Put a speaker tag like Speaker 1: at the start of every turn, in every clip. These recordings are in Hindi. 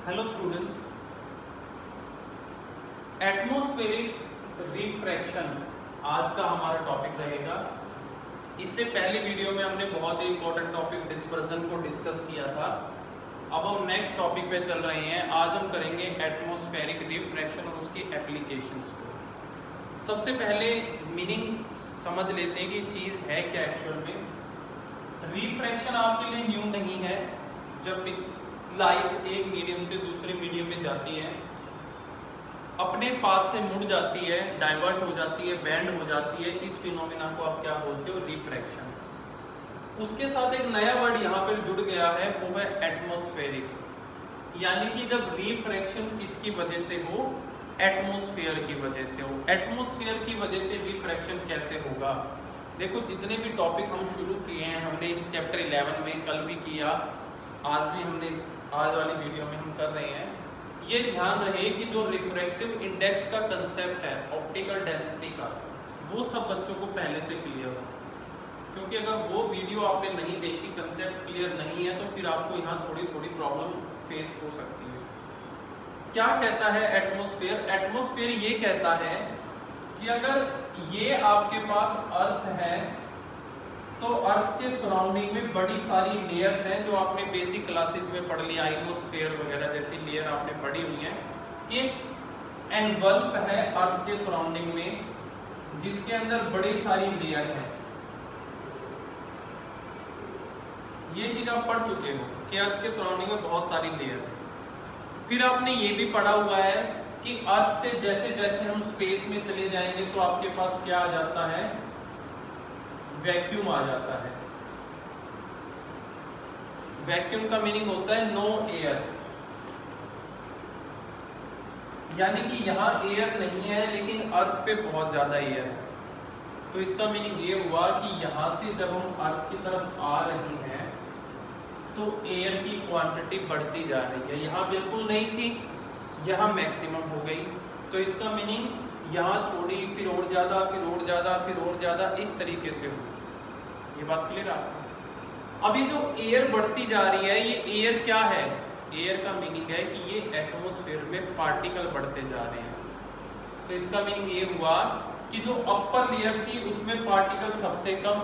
Speaker 1: हेलो स्टूडेंट्स, एटमॉस्फेरिक रिफ्रैक्शन आज का हमारा टॉपिक रहेगा। इससे पहले वीडियो में हमने बहुत ही इंपॉर्टेंट टॉपिक डिस्पर्सन को डिस्कस किया था। अब हम नेक्स्ट टॉपिक पे चल रहे हैं। आज हम करेंगे एटमॉस्फेरिक रिफ्रैक्शन और उसकी एप्लीकेशंस को। सबसे पहले मीनिंग समझ लेते हैं कि चीज़ है क्या एक्चुअल में। रिफ्रैक्शन आपके लिए न्यू नहीं है। जब भी लाइट एक मीडियम से दूसरे मीडियम में जाती है, अपने पाथ से मुड़ जाती है, डाइवर्ट हो जाती है, बेंड हो जाती है, इस फिनोमिना को आप क्या बोलते हो? रिफ्रैक्शन। उसके साथ एक नया वर्ड यहाँ पर जुड़ गया है, वो है एटमॉस्फेरिक। यानी कि जब रिफ्रैक्शन किसकी वजह से हो? एटमॉस्फेयर की वजह से हो। एटमॉस्फेयर की वजह से रिफ्रैक्शन कैसे होगा? देखो, जितने भी टॉपिक हम शुरू किए हैं, हमने इस चैप्टर 11 में कल भी किया, आज भी हमने इस आज वाली वीडियो में हम कर रहे हैं। ये ध्यान रहे कि जो रिफ्रैक्टिव इंडेक्स का कंसेप्ट है, ऑप्टिकल डेंसिटी का, वो सब बच्चों को पहले से क्लियर हो। क्योंकि अगर वो वीडियो आपने नहीं देखी, कंसेप्ट क्लियर नहीं है, तो फिर आपको यहाँ थोड़ी थोड़ी प्रॉब्लम फेस हो सकती है। क्या कहता है एटमॉस्फेयर? एटमॉस्फेयर ये कहता है कि अगर ये आपके पास अर्थ है, तो अर्थ के सराउंडिंग में बड़ी सारी लेयर्स हैं, जो आपने बेसिक क्लासेस में पढ़ लिया, आइनोस्फेयर वगैरह जैसी लेयर आपने पढ़ी हुई है कि एनवल्प है अर्थ के सराउंडिंग में, जिसके अंदर बड़ी सारी लेयर है। ये चीज आप पढ़ चुके हो कि अर्थ के सराउंडिंग में बहुत सारी लेयर है। फिर आपने ये भी पढ़ा हुआ है कि अर्थ से जैसे जैसे हम स्पेस में चले जाएंगे, तो आपके पास क्या आ जाता है? वैक्यूम आ जाता है। वैक्यूम का मीनिंग होता है नो एयर, यानी कि यहां एयर नहीं है, लेकिन अर्थ पे बहुत ज्यादा एयर है। तो इसका मीनिंग ये हुआ कि यहां से जब हम अर्थ की तरफ आ रहे हैं, तो एयर की क्वांटिटी बढ़ती जा रही है। यहां बिल्कुल नहीं थी, यहां मैक्सिमम हो गई। तो इसका मीनिंग यहाँ थोड़ी, फिर और ज्यादा, फिर और ज्यादा, फिर और ज्यादा, इस तरीके से हो। ये बात क्लियर आपको? अभी जो एयर बढ़ती जा रही है, ये एयर क्या है? एयर का मीनिंग है कि ये एटमॉस्फेयर में पार्टिकल बढ़ते जा रहे हैं। तो इसका मीनिंग ये हुआ कि जो अपर लेयर थी उसमें पार्टिकल सबसे कम,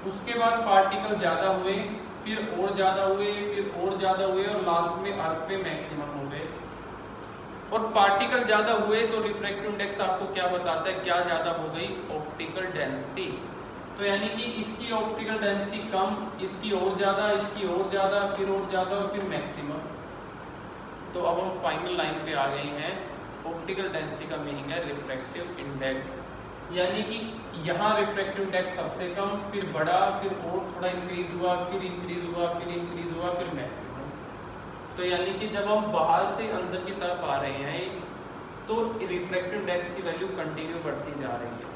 Speaker 1: उसके बाद पार्टिकल ज्यादा हुए, फिर और ज्यादा हुए, फिर और ज्यादा हुए, और लास्ट में अर्थ पे मैक्सिमम हो गए। और पार्टिकल ज्यादा हुए तो रिफ्रैक्टिव इंडेक्स आपको क्या बताता है? क्या ज्यादा हो गई? Optical density. तो यानी कि इसकी ऑप्टिकल डेंसिटी कम, इसकी और ज्यादा, इसकी और ज्यादा, फिर और ज्यादा, और फिर मैक्सिमम। तो अब हम फाइनल लाइन पे आ गए हैं। ऑप्टिकल डेंसिटी का मीनिंग है रिफ्रैक्टिव इंडेक्स। यानी कि यहाँ रिफ्रैक्टिव इंडेक्स सबसे कम, फिर बढ़ा, फिर और थोड़ा इंक्रीज हुआ, फिर इंक्रीज हुआ, फिर इंक्रीज हुआ, फिर मैक्सिमम। तो यानी कि जब हम बाहर से अंदर की तरफ आ रहे हैं, तो रिफ्रैक्टिव इंडेक्स की वैल्यू कंटिन्यू बढ़ती जा रही है।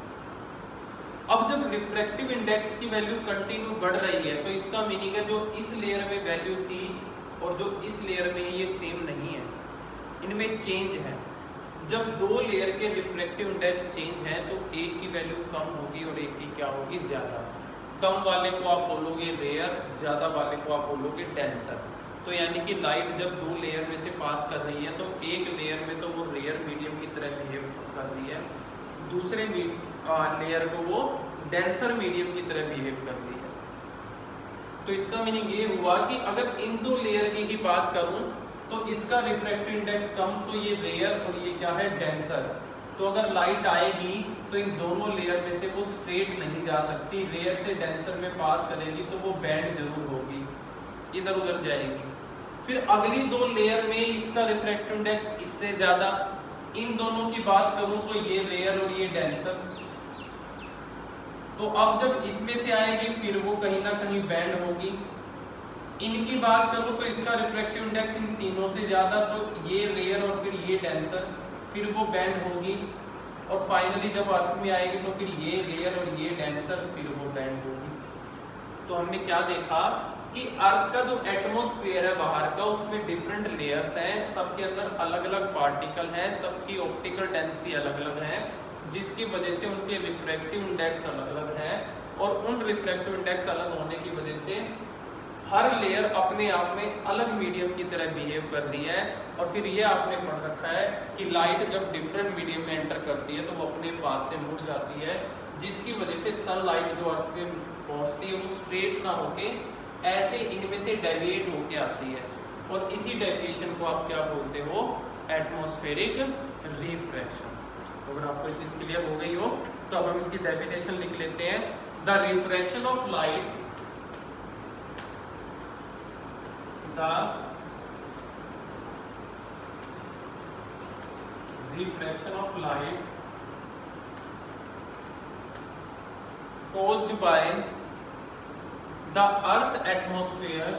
Speaker 1: अब जब रिफ्रैक्टिव इंडेक्स की वैल्यू कंटिन्यू बढ़ रही है, तो इसका मीनिंग है जो इस लेयर में वैल्यू थी और जो इस लेयर में है, ये सेम नहीं है, इनमें चेंज है। जब दो लेयर के रिफ्रैक्टिव इंडेक्स चेंज है, तो एक की वैल्यू कम होगी और एक की क्या होगी? ज्यादा। कम वाले को आप बोलोगे रेयर, ज्यादा वाले को आप बोलोगे डेंसर। तो यानी कि लाइट जब दो लेयर में से पास कर रही है, तो एक लेयर में तो वो रेयर मीडियम की तरह बिहेव कर रही है, दूसरे लेयर को वो डेंसर मीडियम की तरह बिहेव कर रही है। तो इसका मीनिंग ये हुआ कि अगर इन दो लेयर की ही बात करूं, तो इसका रिफ्रैक्टिव इंडेक्स कम, तो ये रेयर, और ये क्या है? डेंसर। तो अगर लाइट आएगी, तो इन दोनों लेयर में से वो स्ट्रेट नहीं जा सकती, रेयर से डेंसर में पास करेगी, तो वो बैंड जरूर होगी, इधर उधर जाएगी। फिर अगली दो लेयर में इसका रिफ्रैक्टिव इंडेक्स इससे ज्यादा। इन दोनों की बात करूं तो ये रेयर और ये डेंसर। तो अब जब इसमें से आएगी, फिर वो कहीं ना कहीं बैंड होगी। इनकी बात करूं तो इसका रिफ्रैक्टिव इंडेक्स इन तीनों से ज्यादा, तो ये रेयर और फिर ये डेंसर, फिर वो बैंड होगी। और फाइनली जब अर्थ में आएगी, तो फिर ये रेयर और ये डेंसर, फिर वो बैंड होगी। तो हमने क्या देखा कि अर्थ का जो एटमॉस्फेयर है बाहर का, उसमें डिफरेंट लेयर्स हैं, सबके अंदर अलग अलग पार्टिकल हैं, सबकी ऑप्टिकल डेंसिटी अलग अलग है, जिसकी वजह से उनके रिफ्रैक्टिव इंडेक्स अलग अलग है। और उन रिफ्रैक्टिव इंडेक्स अलग होने की वजह से हर लेयर अपने आप में अलग मीडियम की तरह बिहेव कर रही है। और फिर ये आपने पढ़ रखा है कि लाइट जब डिफरेंट मीडियम में एंटर करती है तो वो अपने पाथ से मुड़ जाती है, जिसकी वजह से सनलाइट जो अर्थ पे पहुंचती है वो स्ट्रेट ना होके ऐसे इनमें से डेविएट होके आती है। और इसी डेविएशन को आप क्या बोलते हो? Atmospheric refraction. तो अगर आपको इस चीज क्लियर हो गई हो तो अब हम इसकी डेफिनेशन लिख लेते हैं। The refraction of light, the refraction of light caused by the earth atmosphere,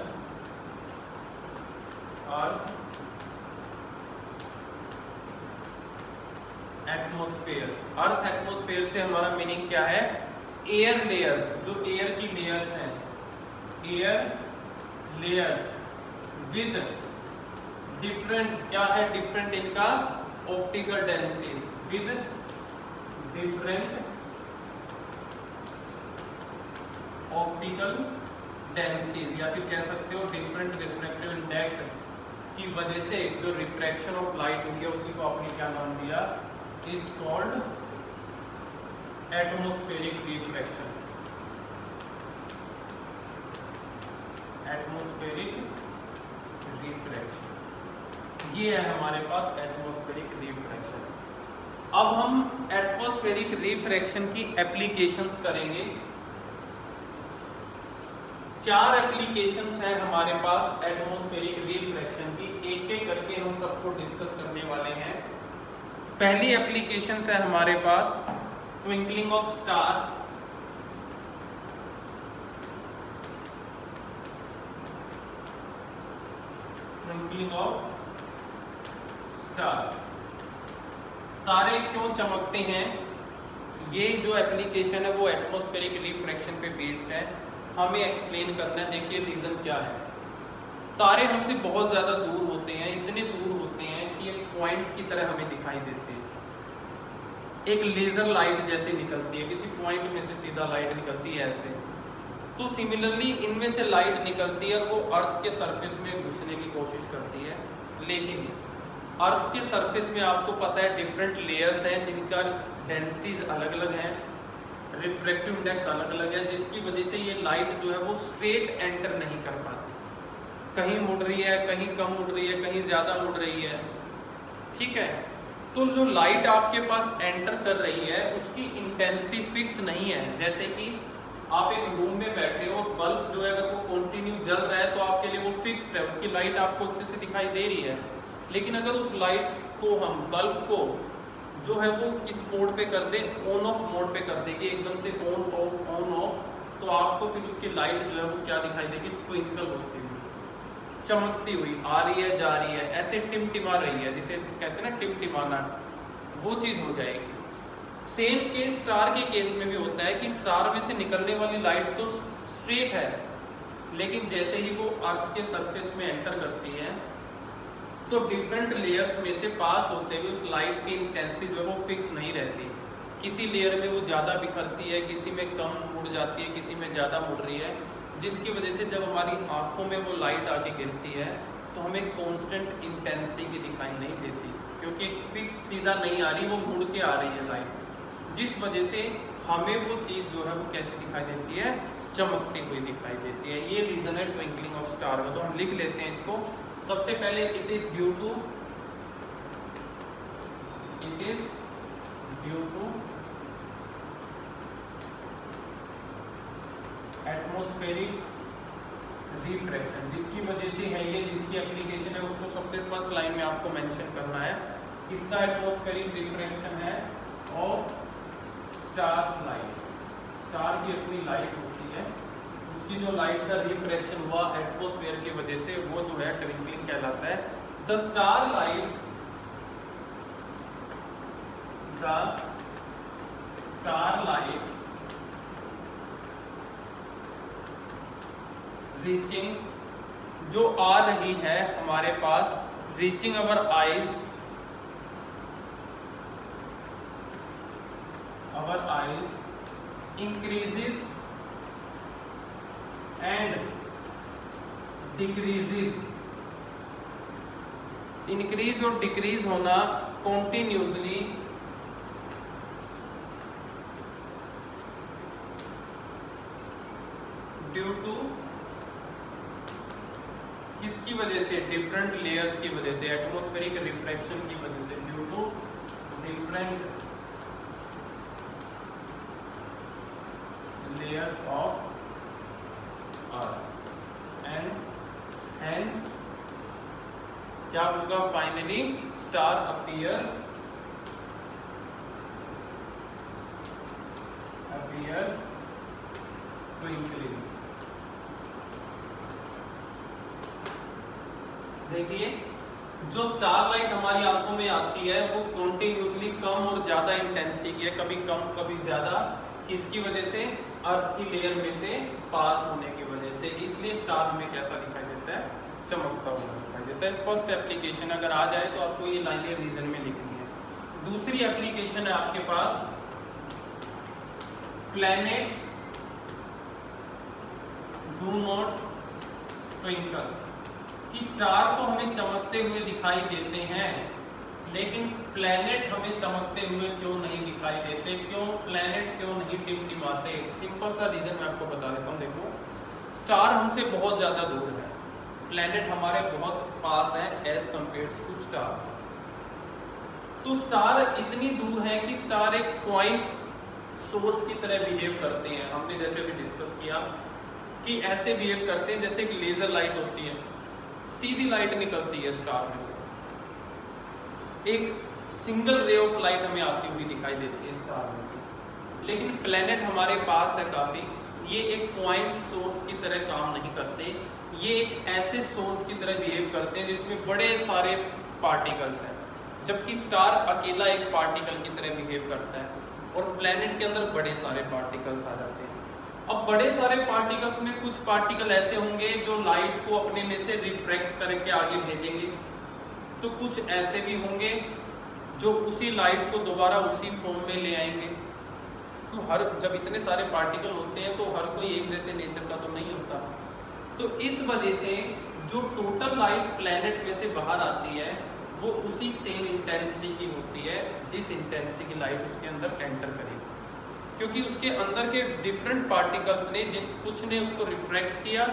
Speaker 1: earth atmosphere से हमारा मीनिंग क्या है? एयर लेयर्स, जो एयर की लेयर्स हैं, एयर लेयर्स विद डिफरेंट, क्या है डिफरेंट इनका? Optical densities, with different optical densities, या फिर कह सकते हो डिफरेंट रिफ्रैक्टिव इंडेक्स की वजह से जो रिफ्रैक्शन ऑफ लाइट हुई है उसी को आपने क्या नाम दिया? Is called atmospheric refraction. Atmospheric refraction, ये है हमारे पास एटमॉस्फेरिक रिफ्रैक्शन। अब हम एटमॉस्फेरिक रिफ्रैक्शन की एप्लीकेशंस करेंगे। 4 एप्लीकेशंस हैं हमारे पास एटमॉस्फेरिक रिफ्रैक्शन की, एक एक करके हम सबको डिस्कस करने वाले हैं। पहली एप्लीकेशन है हमारे पास twinkling of star. Twinkling of star, तारे क्यों चमकते हैं? ये जो एप्लीकेशन है वो एटमॉस्फेरिक रिफ्रैक्शन पे बेस्ड है। हमें एक्सप्लेन करना है। देखिए रीजन क्या है। तारे हमसे बहुत ज्यादा दूर होते हैं, इतने दूर होते हैं कि एक पॉइंट की तरह हमें दिखाई देते हैं। एक लेजर लाइट जैसे निकलती है, किसी पॉइंट में से सीधा लाइट निकलती है ऐसे। तो सिमिलरली इनमें से लाइट निकलती है और वो अर्थ के सरफेस में घुसने की कोशिश करती है। लेकिन अर्थ के सरफेस में आपको पता है डिफरेंट लेयर्स हैं जिनका डेंसिटीज अलग अलग हैं, रिफ्रैक्टिव इंडेक्स अलग अलग है, जिसकी वजह से ये लाइट जो है वो स्ट्रेट एंटर नहीं कर पाती। कहीं मुड़ रही है, कहीं कम मुड़ रही है, कहीं ज्यादा मुड़ रही है। ठीक है, तो जो लाइट आपके पास एंटर कर रही है उसकी इंटेंसिटी फिक्स नहीं है। जैसे कि आप एक रूम में बैठे हो, बल्ब जो है अगर वो कंटिन्यू जल रहा है तो आपके लिए वो फिक्स्ड है, उसकी लाइट आपको अच्छे से दिखाई दे रही है। लेकिन अगर उस लाइट को हम, बल्ब को जो है वो किस मोड पे कर दे, ऑन ऑफ मोड पे कर देगी, एकदम से ऑन ऑफ, तो आपको फिर उसकी लाइट जो है वो क्या दिखाई देगी? ट्विंकल होती हुई, चमकती हुई, आ रही है जा रही है, ऐसे टिमटिमा रही है, जिसे कहते हैं ना टिमटिमाना, वो चीज हो जाएगी। सेम केस स्टार के केस में भी होता है कि स्टार में से निकलने वाली लाइट तो स्ट्रेट है, लेकिन जैसे ही वो अर्थ के सरफेस में एंटर करती है तो डिफरेंट लेयर्स में से पास होते हुए उस लाइट की इंटेंसिटी जो है वो फिक्स नहीं रहती। किसी लेयर में वो ज़्यादा बिखरती है, किसी में कम मुड़ जाती है, किसी में ज़्यादा मुड़ रही है, जिसकी वजह से जब हमारी आंखों में वो लाइट आके गिरती है तो हमें कांस्टेंट इंटेंसिटी की दिखाई नहीं देती, क्योंकि फिक्स सीधा नहीं आ रही, वो मुड़ के आ रही है लाइट, जिस वजह से हमें वो चीज़ जो है वो कैसे दिखाई देती है? चमकती हुई दिखाई देती है। ये रीज़न है ट्विंकलिंग ऑफ स्टार का। तो हम लिख लेते हैं इसको। सबसे पहले it is due to atmospheric refraction, जिसकी वजह से है ये, जिसकी एप्लीकेशन है उसको सबसे फर्स्ट लाइन में आपको मेंशन करना है। किसका एटमॉस्फेरिक रिफ्रैक्शन है? Of stars light. स्टार की अपनी लाइट होती है, उसकी जो लाइट का रिफ्रैक्शन हुआ एटमॉस्फेयर की वजह से, वो जो है ट्विंकलिंग कहलाता है। द स्टार लाइट रीचिंग, जो आ रही है हमारे पास, reaching our eyes, increases and decreases, increase और डिक्रीज होना कॉन्टिन्यूसली ड्यू टू किसकी वजह से, डिफरेंट लेयर्स की वजह से, एटमॉस्फेरिक रिफ्रैक्शन की वजह से, due to different layers of earth and hence क्या होगा, फाइनली स्टार अपीयर्स ट्विंकलिंग। देखिए जो स्टार लाइट हमारी आंखों में आती है वो कॉन्टिन्यूसली कम और ज्यादा इंटेंसिटी की है, कभी कम कभी ज्यादा, किसकी वजह से, अर्थ की लेयर में से पास होने की वजह से, इसलिए स्टार हमें कैसा दिखाई देता है, चमकता हुआ दिखाई देता है। फर्स्ट एप्लीकेशन अगर आ जाए तो आपको ये लाइनें रीजन में लिखनी है। दूसरी एप्लीकेशन है आपके पास प्लैनेट्स डू नॉट ट्विंकल, कि स्टार तो हमें चमकते हुए दिखाई देते हैं लेकिन प्लैनेट हमें चमकते हुए क्यों नहीं दिखाई देते, क्यों प्लैनेट क्यों नहीं टिमटिमाते। सिंपल सा रीजन मैं आपको बता देता हूँ। देखो स्टार हमसे बहुत ज्यादा दूर है, प्लैनेट हमारे बहुत पास है एज कंपेयर टू स्टार। तो स्टार इतनी दूर है कि स्टार एक पॉइंट सोर्स की तरह बिहेव करते हैं। हमने जैसे अभी डिस्कस किया कि ऐसे बिहेव करते हैं जैसे एक लेजर लाइट होती है, सीधी लाइट निकलती है स्टार में से, एक सिंगल रे ऑफ लाइट हमें आती हुई दिखाई देती है स्टार में से। लेकिन प्लैनेट हमारे पास है काफी, ये एक पॉइंट सोर्स की तरह काम नहीं करते, ये एक ऐसे सोर्स की तरह बिहेव करते हैं जिसमें बड़े सारे पार्टिकल्स हैं, जबकि स्टार अकेला एक पार्टिकल की तरह बिहेव करता है और प्लैनेट के अंदर बड़े सारे पार्टिकल्स आ जाते हैं। अब बड़े सारे पार्टिकल्स में कुछ पार्टिकल ऐसे होंगे जो लाइट को अपने में से रिफ्रैक्ट करके आगे भेजेंगे, तो कुछ ऐसे भी होंगे जो उसी लाइट को दोबारा उसी फॉर्म में ले आएंगे। तो जब इतने सारे पार्टिकल होते हैं तो हर कोई एक जैसे नेचर का तो नहीं होता। तो इस वजह से जो टोटल लाइट प्लैनेट में से बाहर आती है वो उसी सेम इंटेंसिटी की होती है जिस इंटेंसिटी की लाइट उसके अंदर एंटर करेगी, क्योंकि उसके अंदर के डिफरेंट पार्टिकल्स ने कुछ ने उसको रिफ्रैक्ट किया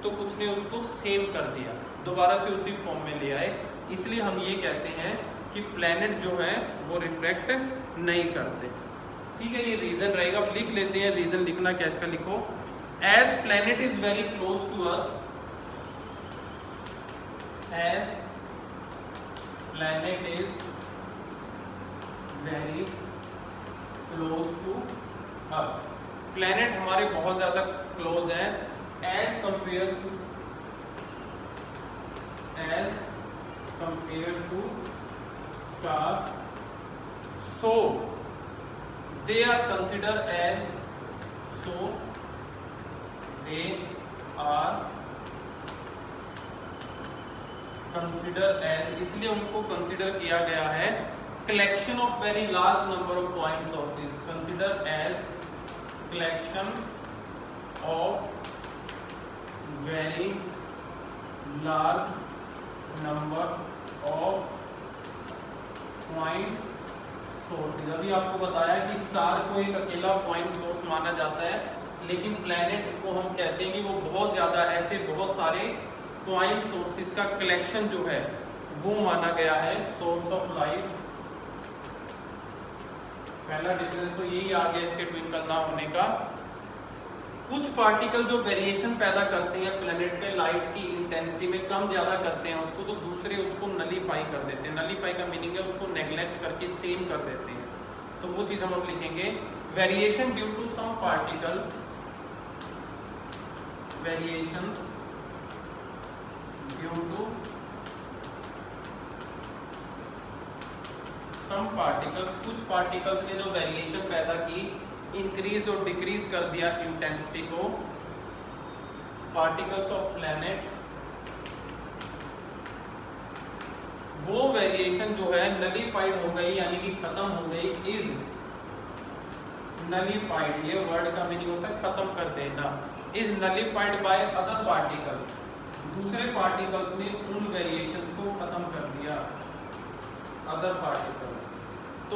Speaker 1: तो कुछ ने उसको सेव कर दिया, दोबारा से उसी फॉर्म में ले आए। इसलिए हम ये कहते हैं कि प्लैनेट जो है वो रिफ्रैक्ट नहीं करते। ठीक है, ये रीजन रहेगा। अब लिख लेते हैं, रीजन लिखना क्या इसका, लिखो as planet is very close to us, as planet is very close to us, planet हमारे बहुत ज्यादा क्लोज है as compare to star, so they are considered as, so they are considered as, इसलिए उनको कंसिडर किया गया है collection of very large number of point sources, consider as collection of very large number of point sources. अभी आपको बताया कि स्टार को एक अकेला पॉइंट सोर्स माना जाता है, लेकिन प्लैनेट को हम कहते हैं कि वो बहुत ज्यादा ऐसे बहुत सारे पॉइंट सोर्सेज का कलेक्शन जो है वो माना गया है सोर्स ऑफ लाइट। पहला डिफरेंस तो यही आ गया इसके ट्विंकल ना होने का। कुछ पार्टिकल जो वेरिएशन पैदा करते हैं प्लैनेट पे लाइट की इंटेंसिटी में, कम ज्यादा करते हैं उसको, तो दूसरे उसको नलीफाई कर देते हैं। नलीफाई का मीनिंग है उसको नेग्लेक्ट करके सेम कर देते हैं। तो वो चीज हम लिखेंगे variation due to some particle, variations due to some particles, कुछ पार्टिकल्स ने जो वेरिएशन पैदा की, इंक्रीज और डिक्रीज कर दिया इंटेंसिटी को, पार्टिकल्स ऑफ प्लैनेट, वो वेरिएशन जो है नलीफाइड हो गई यानी कि खत्म हो गई, इज नलीफाइड, ये वर्ड का मीनिंग होता है खत्म कर देना, is nullified by other particle, दूसरे पार्टिकल्स ने उन वेरिएशन को खत्म कर दिया, अदर पार्टिकल्स। तो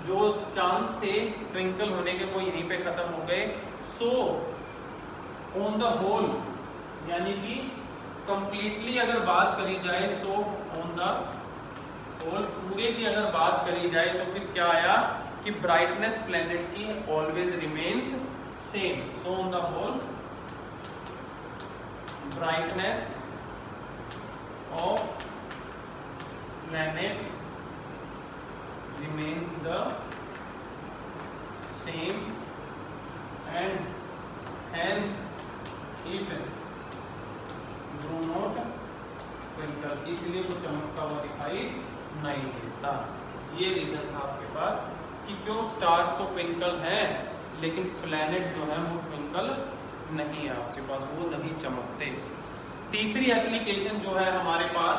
Speaker 1: जो चांस थे ट्विंकल होने के वो यहीं पे खत्म हो गए। सो ऑन द होल, यानी कि कंप्लीटली अगर बात करी जाए, सो ऑन द होल, पूरे की अगर बात करी जाए तो फिर क्या आया कि ब्राइटनेस प्लैनेट की always remains same. So on the whole brightness of planet remains the same and hence it do not twinkle, इसलिए वो चमकता हुआ दिखाई नहीं देता। ये रीजन था आपके पास कि क्यों स्टार तो ट्विंकल है लेकिन प्लैनेट जो है वो ट्विंकल नहीं है आपके पास, वो नहीं चमकते। तीसरी एप्लीकेशन जो है हमारे पास,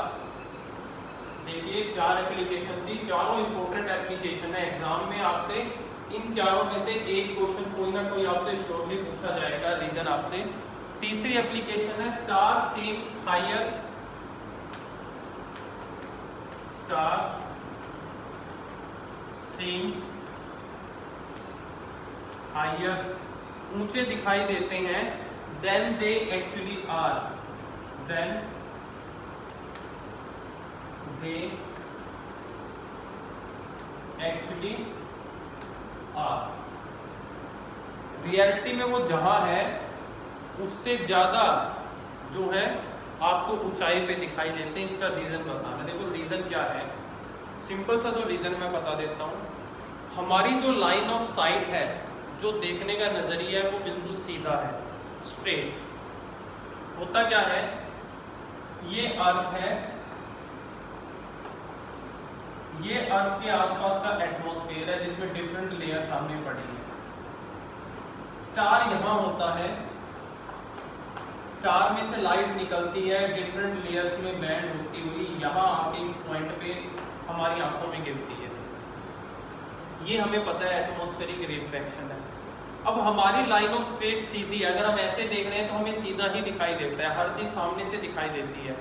Speaker 1: देखिए 4 एप्लीकेशन थी, चारों इंपॉर्टेंट एप्लीकेशन है। एग्जाम में आपसे इन चारों में से एक क्वेश्चन कोई ना कोई आपसे श्योरली पूछा जाएगा, रीजन आपसे। तीसरी एप्लीकेशन है star seems higher, star seems higher, ऊंचे दिखाई देते हैं, then they actually are, then they actually are. Reality में वो जहां है उससे ज्यादा जो है आपको ऊंचाई पे दिखाई देते हैं। इसका रीजन बताना, देखो रीजन क्या है, सिंपल सा जो रीजन मैं बता देता हूं। हमारी जो लाइन ऑफ साइट है, जो देखने का नजरिया है, वो बिल्कुल सीधा है, स्ट्रेट। होता क्या है, ये अर्थ है, ये अर्थ के आसपास का एटमॉस्फेयर है जिसमें डिफरेंट लेयर सामने पड़ी है। स्टार यहां होता है, स्टार में से लाइट निकलती है, डिफरेंट लेयर्स में बैंड होती हुई यहां आके इस पॉइंट पे हमारी आंखों में गिरती है। ये हमें पता है एटमॉस्फेरिक रिफ्लेक्शन है। अब हमारी लाइन ऑफ स्ट्रेट सीधी, अगर हम ऐसे देख रहे हैं तो हमें सीधा ही दिखाई देता है, हर चीज सामने से दिखाई देती है।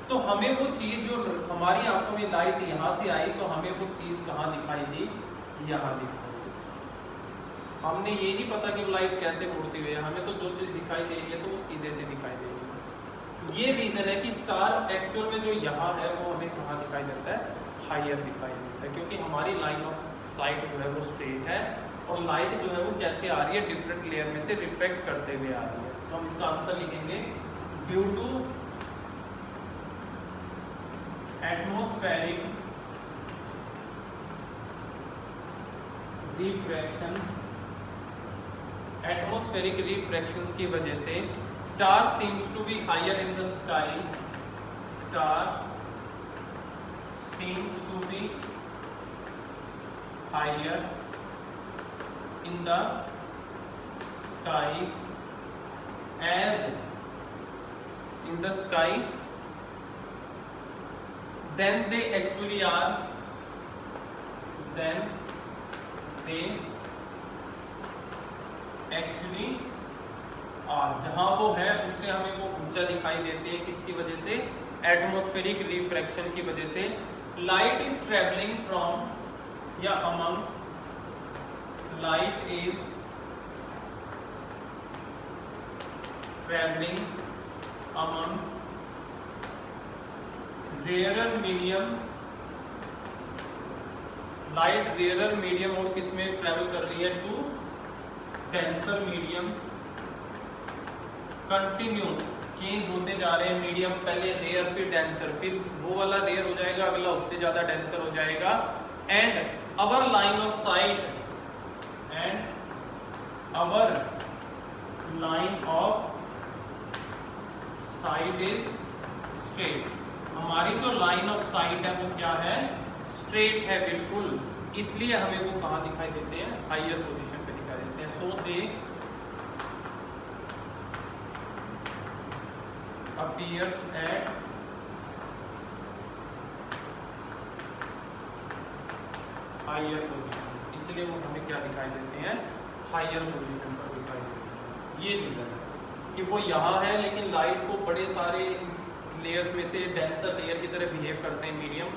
Speaker 1: तो हमें वो चीज जो हमारी आंखों में लाइट यहाँ से आई, तो हमें वो चीज कहाँ दिखाई दी, यहाँ दिखाई दी। हमने ये नहीं पता कि वो लाइट कैसे मुड़ती हुई है, हमें तो जो चीज दिखाई दे रही है तो वो सीधे से दिखाई दे रही है। ये रीजन है कि स्टार एक्चुअल में जो यहाँ है वो हमें कहाँ दिखाई देता है, हायर दिखाई देता है, क्योंकि हमारी लाइन ऑफ साइट जो है वो स्ट्रेट है और लाइट जो है वो कैसे आ रही है, डिफरेंट लेयर में से रिफ्लेक्ट करते हुए आ रही है। तो हम इसका आंसर लिखेंगे due to atmospheric refraction, atmospheric refractions की वजह से star seems to be higher in the sky, star seems to be higher in the sky as in the sky then they actually are, then they actually are, जहां वो है उससे हमें वो ऊंचा दिखाई देते हैं। किसकी वजह से, एटमॉस्फेरिक रिफ्रैक्शन की वजह से। लाइट इज ट्रेवलिंग फ्रॉम या among, light is traveling among rarer medium, light rarer medium और किस में ट्रेवल कर रही है, to denser medium. Continue change होते जा रहे हैं मीडियम, पहले रेयर फिर डेंसर, फिर वो वाला रेयर हो जाएगा, अगला उससे ज्यादा डेंसर हो जाएगा। And our line of site, and our line of sight is straight, हमारी जो लाइन ऑफ साइट है वो क्या है, स्ट्रेट है बिल्कुल, इसलिए हमें वो कहाँ दिखाई देते हैं, हायर पोजीशन पे दिखाई देते हैं। सो दे appears at higher position, इसलिए वो हमें क्या दिखाई देते हैं, हायर पोजीशन पर दिखाई देते हैं। ये रीजन है। कि वो यहाँ है, लेकिन लाइट को बड़े सारे लेयर्स में से डेंसर लेयर की तरह बिहेव करते हैं मीडियम,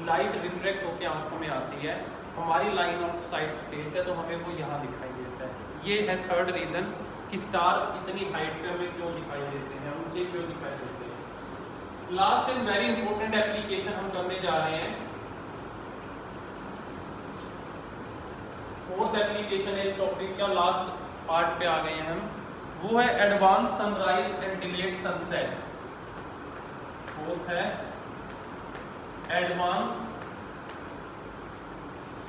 Speaker 1: लाइट रिफ्लेक्ट होकर आंखों में आती है, हमारी लाइन ऑफ साइट स्ट्रेट है तो हमें वो यहाँ दिखाई देता है। ये है थर्ड रीज़न कि स्टार इतनी हाइट पे हमें क्यों दिखाई देते हैं, ऊंचे क्यों दिखाई देते हैं। Last and very important application हम करने जा रहे हैं, फोर्थ एप्लीकेशन है इस टॉपिक का, लास्ट पार्ट पे आ गए हैं हम, वो है advance sunrise and delayed sunset. Fourth है advance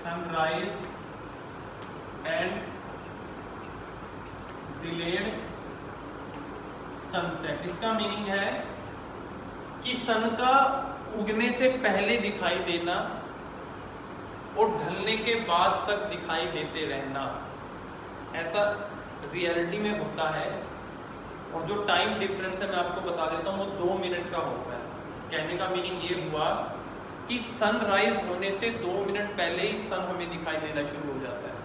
Speaker 1: sunrise and delayed sunset. इसका मीनिंग है कि सन का उगने से पहले दिखाई देना और ढलने के बाद तक दिखाई देते रहना, ऐसा रियलिटी में होता है। और जो टाइम डिफरेंस है मैं आपको बता देता हूँ, वो 2 मिनट का होता है। कहने का मीनिंग ये हुआ कि सनराइज होने से 2 मिनट पहले ही सन हमें दिखाई देना शुरू हो जाता है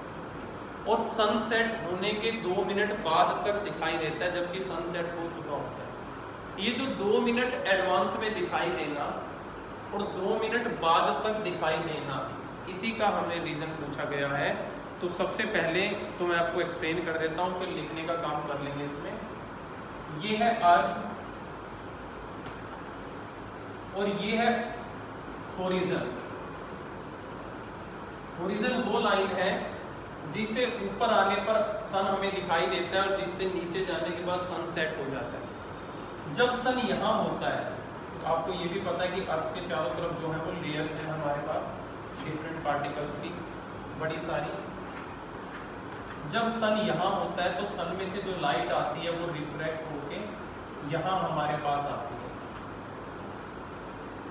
Speaker 1: और सनसेट होने के 2 मिनट बाद तक दिखाई देता है, जबकि सनसेट हो चुका होता है। ये जो 2 मिनट एडवांस में दिखाई देना और 2 मिनट बाद तक दिखाई देना, इसी का हमें रीज़न पूछा गया है। तो सबसे पहले तो मैं आपको एक्सप्लेन कर देता हूँ, फिर लिखने का काम कर लेंगे इसमें। ये है अर्थ और ये है होरिजन। होरिजन वो लाइन है जिससे ऊपर आने पर सन हमें दिखाई देता है और जिससे नीचे जाने के बाद सन सेट हो जाता है। जब सन यहाँ होता है तो आपको ये भी पता है कि अर्थ के चारों तरफ जो है वो लेयर्स हैं हमारे पास, डिफरेंट पार्टिकल्स की बड़ी सारी। जब सन यहाँ होता है तो सन में से जो लाइट आती है वो रिफ्रैक्ट होके यहाँ हमारे पास आती है,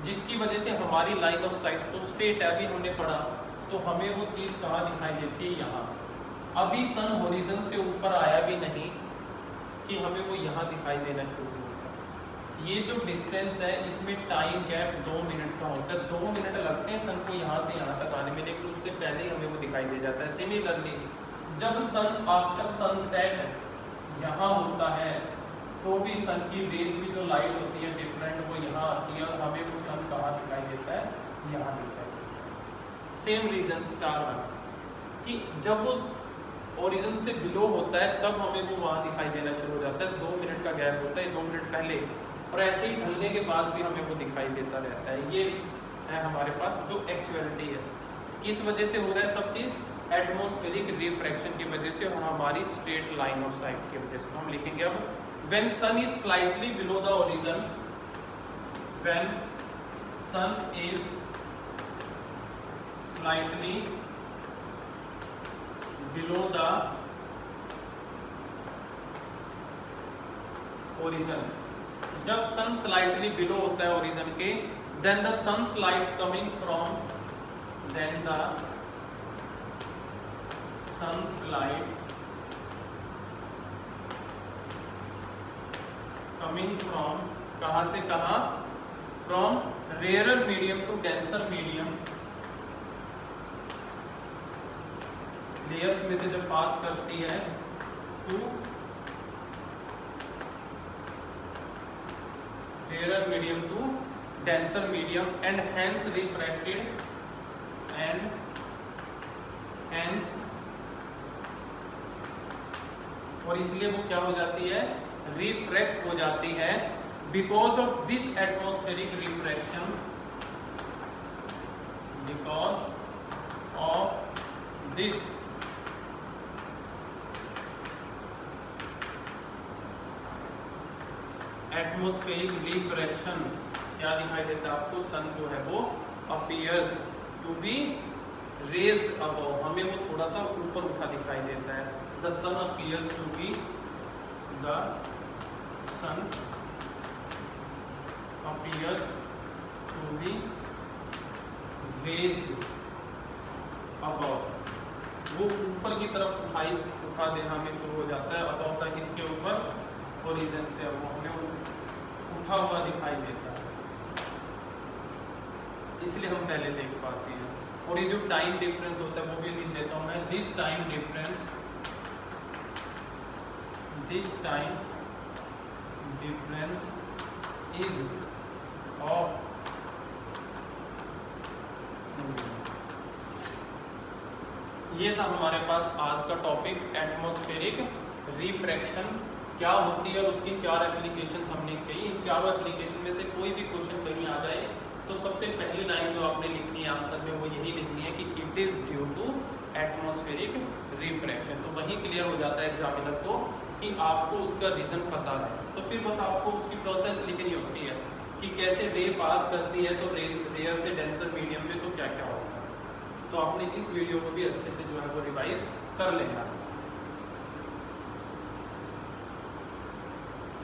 Speaker 1: जिसकी वजह से हमारी लाइन ऑफ साइट तो स्ट्रेट है, अभी हमने पढ़ा, तो हमें वो चीज़ कहाँ दिखाई देती है, यहाँ। अभी सन होरिजन से ऊपर आया भी नहीं कि हमें वो यहाँ दिखाई देना शुरू होता है। ये जो डिस्टेंस है इसमें टाइम गैप 2 मिनट का होता है। 2 मिनट लगते हैं सन को यहाँ से यहाँ तक आने में, लेकिन उससे पहले ही हमें वो दिखाई दे जाता है। सिमिलरली जब सन आफ्टर सनसेट यहाँ होता है तो भी सन की रेज की जो लाइट होती है डिफरेंट, वो यहाँ आती है और हमें वो सन कहाँ दिखाई देता है, यहाँ दिखाई देता है। सेम रीजन स्टार वन कि जब वो ओरिजिन से बिलो होता है तब हमें वो वहाँ दिखाई देना शुरू हो जाता है। 2 मिनट का गैप होता है, 2 मिनट पहले, और ऐसे ही ढलने के बाद भी हमें वो दिखाई देता रहता है। ये है हमारे पास जो एक्चुअलिटी है। किस वजह से हो रहा है सब चीज़? एटमॉस्फेरिक रिफ्रैक्शन की वजह से और हमारी स्ट्रेट लाइन ऑफ साइट की वजह से। तो हम लिखेंगे अब when sun is slightly below the horizon, when sun is slightly below the horizon, जब सन स्लाइटली बिलो होता है ओरिजिन के, then the sun's light coming from, then the sun's light coming from, कहाँ से कहाँ, from rarer medium to denser medium, layers में से जब पास करती है to rarer medium to denser medium and hence refracted and hence, और इसलिए वो क्या हो जाती है, रिफ्रैक्ट हो जाती है। Because of this atmospheric refraction, because of this atmospheric refraction, क्या दिखाई देता है आपको, सन जो है वो appears to be raised above, हमें वो थोड़ा सा ऊपर उठा दिखाई देता है। The sun appears to be, the sun appears to be raised above, वो ऊपर की तरफ उठा देना हमें शुरू हो जाता है above तक, इसके ऊपर होरिजन से वो हमें उठा हुआ दिखाई देता है, इसलिए हम पहले देख पाते हैं। और ये जो टाइम डिफरेंस होता है वो भी लिख देता हूँ मैं, this time difference is of ये था हमारे पास आज का टॉपिक एटमॉस्फेरिक रिफ्रैक्शन क्या होती है और उसकी 4 एप्लीकेशन हमने कही। इन चारों एप्लीकेशन में से कोई भी क्वेश्चन कहीं आ जाए तो सबसे पहली लाइन जो आपने लिखनी है आंसर में वो यही लिखनी है कि it is due to atmospheric refraction. तो वही क्लियर हो जाता है एग्जामिनर को कि आपको उसका रीजन पता है, तो फिर बस आपको उसकी प्रोसेस लिखनी होती है कि कैसे रे पास करती है, तो रेयर से डेंसर मीडियम में तो क्या क्या होता है। तो आपने इस वीडियो को भी अच्छे से जो है वो रिवाइज कर लेना है।